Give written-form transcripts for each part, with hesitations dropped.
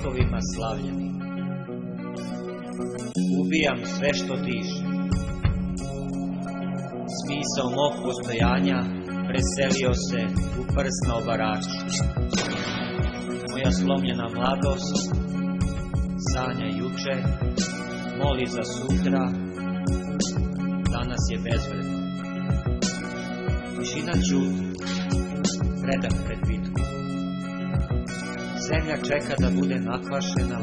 vekovima slavljeni. Ubijam sve što diše. Smisao mog postojanja preselio se u prsna obarača. Moja slomljena mladost sanja juče, moli za sutra, danas je bezvredno. Tišina ćuti, predah pred bitku. Zemlja čeka da bude nakvašena,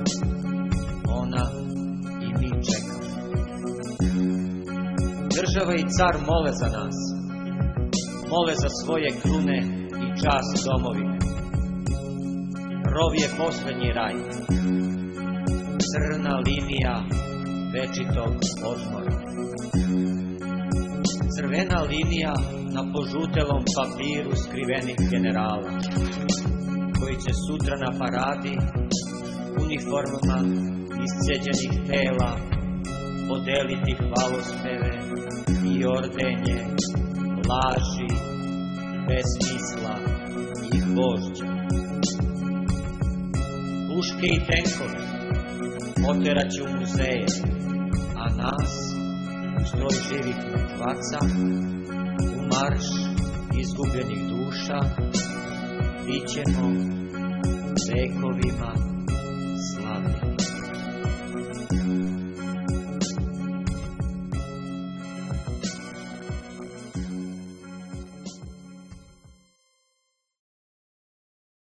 ona i mi čekamo. Država i car mole za nas, mole za svoje krune i čast domovine. Rov je poslednji raj, crna linija večitog odmora. Crvena linija na požutelom papiru skrivenih generala, koji će sutra na paradi uniformama isceđenih tela podeliti hvalospeve i ordenje, laži, besmisla i gvožđa. Puške i tenkove oteraće u muzeje, a nas, stroj živih mrtvaca, u marš izgubljenih duša, bićemo vekovima